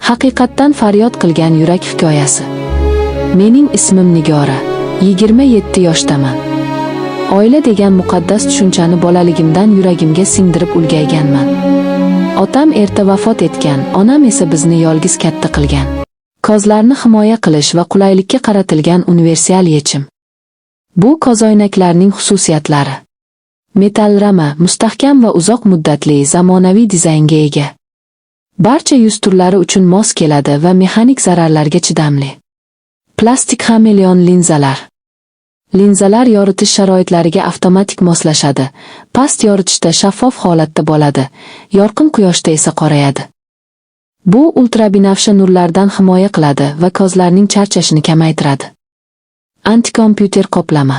Haqiqatdan faryod qilgan yurak hikoyasi. Mening ismim Nigora. 27 yoshdaman. Oila degan muqaddas tushunchani bolaligimdan yuragimga singdirib ulgayganman. Otam erta vafot etgan, onam esa bizni yolg'iz katta qilgan. Kozlarni himoya qilish va qulaylikka qaratilgan universal yechim. Bu ko'zoynaklarning xususiyatlari. Metall rama, mustahkam va uzoq muddatli zamonaviy dizaynga ega. Barcha yuz turlari uchun mos keladi va mexanik zararlarga chidamli. Plastik xameleon linzalar. Linzalar yoritish sharoitlariga avtomatik moslashadi. Past yoritishda shaffof holatda bo'ladi, yorqin quyoshda esa qorayadi. Bu ultrabinafsha nurlardan himoya qiladi va ko'zlarning charchashini kamaytiradi. Antikompyuter qoplama.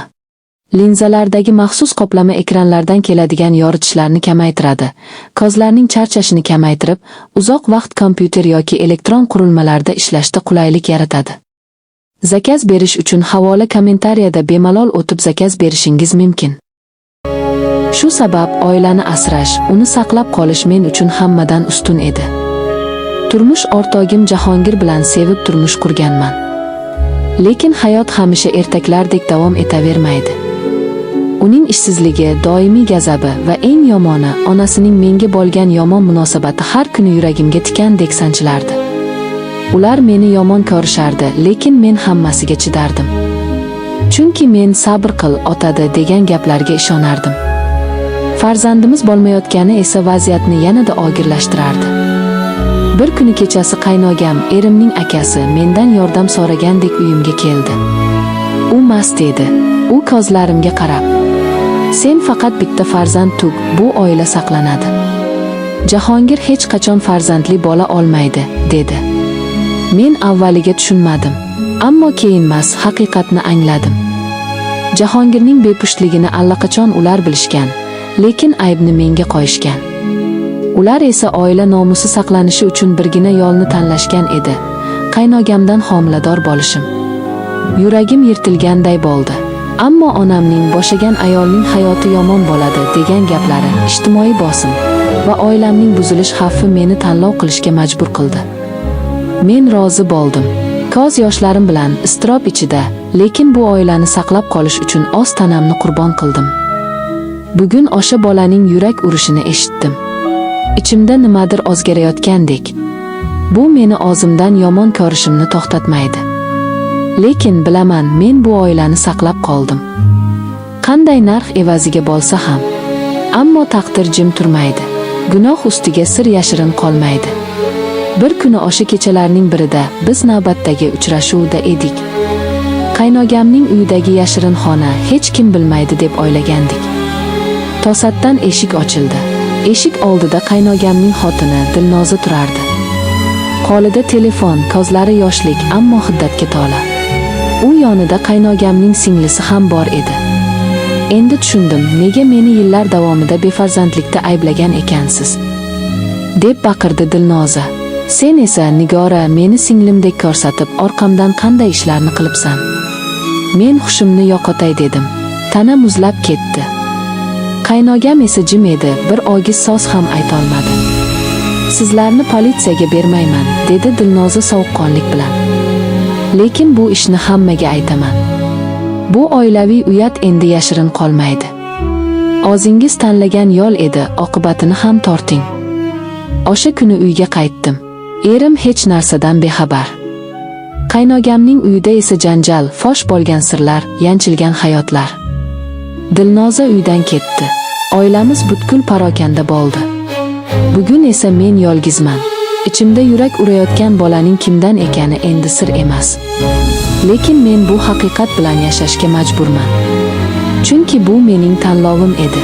Linzalardagi maxsus qoplama ekranlardan keladigan yoritishlarni kamaytiradi. Ko'zlarning charchashini kamaytirib, uzoq vaqt kompyuter yoki elektron qurilmalarda ishlashda qulaylik yaratadi. Zakaz berish uchun havola kommentariyada bemalol o'tib zakaz berishingiz mumkin. Shu sabab oilani asrash, uni saqlab qolish men uchun hammadan ustun edi. Turmush o'rtog'im Jahongir bilan sevib turmush qurganman. Lekin hayot hamisha ertaklardek davom etavermaydi. Uning ishsizligi, doimiy gazabi va eng yomoni onasining menga bo'lgan yomon munosabati har kuni yuragimga tikandek sanchilardi. Ular meni yomon ko'rishardi, lekin men hammasiga chidardim. Chunki men sabr qil, otadi degan gaplarga ishonardim. Farzandimiz bo'lmayotgani esa vaziyatni yanada og'irlashtirardi. Bir kuni kechasi qaynogam, erimning akasi mendan yordam so'ragandek uyimga keldi. U mast edi. U ko'zlarimga qarab: "Sen faqat bitta farzand tug, bu oila saqlanadi. Jahongir hech qachon farzandli bo'la olmaydi", dedi. Men avvaliga tushunmadim, ammo keyinmas haqiqatni angladim. Jahongirning bepushtligini allaqachon ular bilishgan, lekin aybni menga qo'yishgan. Ular esa oila nomusi saqlanishi uchun birgina yo'lni tanlashgan edi: qaynogamdan homilador bo'lishim. Yuragim yirtilganday bo'ldi. Ammo onamning bo'shagan ayolning hayoti yomon bo'ladi degan gaplari, ijtimoiy bosim va oilamning buzilish xavfi meni tanlov qilishga majbur qildi. Men rozi bo'ldim. Ko'z yoshlarim bilan iztirob ichida, lekin bu oilani saqlab qolish uchun o'z tanamni qurbon qildim. Bugun o'sha bolaning yurak urishini eshitdim. Ichimda nimadir o'zgarayotgandek. Bu meni o'zimdan yomon ko'rishimni to'xtatmaydi. Lekin bilaman, men bu oilani saqlab qoldim. Qanday narx evaziga bo'lsa ham. Ammo taqdir jim turmaydi. Gunoh ustiga sir yashirin qolmaydi. Bir kuni o'sha kechalarning birida biz navbatdagi uchrashuvda edik. Qaynogamning uyidagi yashirin xona hech kim bilmaydi deb o'ylagandik. To'satdan eshik ochildi. Eshik oldida qaynogamning xotini Dilnoza turardi. Qo'lida telefon, ko'zlari yoshlik, ammo hiddatga to'la. U yonida qaynogamning singlisi ham bor edi. Endi tushundim, nega meni yillar davomida befarzandlikda ayblagan ekansiz, deb baqirdi Dilnoza. Sen esa Nigora meni singlimdek ko'rsatib, orqamdan qanday ishlarni qilibsan? Men hushimni yo'qotay dedim. Tana muzlab ketdi. Qaynogam esa jim edi, bir ogiz so'z ham aytolmadi. Sizlarni politsiyaga bermayman, dedi Dilnoza sovuqqonlik bilan. Lekin bu ishni hammaga aytaman. Bu oilaviy uyat endi yashirin qolmaydi. O'zingiz tanlagan yo'l edi, oqibatini ham torting. O'sha kuni uyga qaytdim. Erim hech narsadan bexabar. Qaynogamning uyida esa janjal, fosh bo'lgan sirlar, yanchilgan hayotlar. Dilnoza uydan ketdi. Oilamiz butkul parokanda bo'ldi. Bugun esa men yolg'izman. Ichimda yurak urayotgan bolaning kimdan ekani endi sir emas. Lekin men bu haqiqat bilan yashashga majburman. Chunki bu mening tanlovim edi.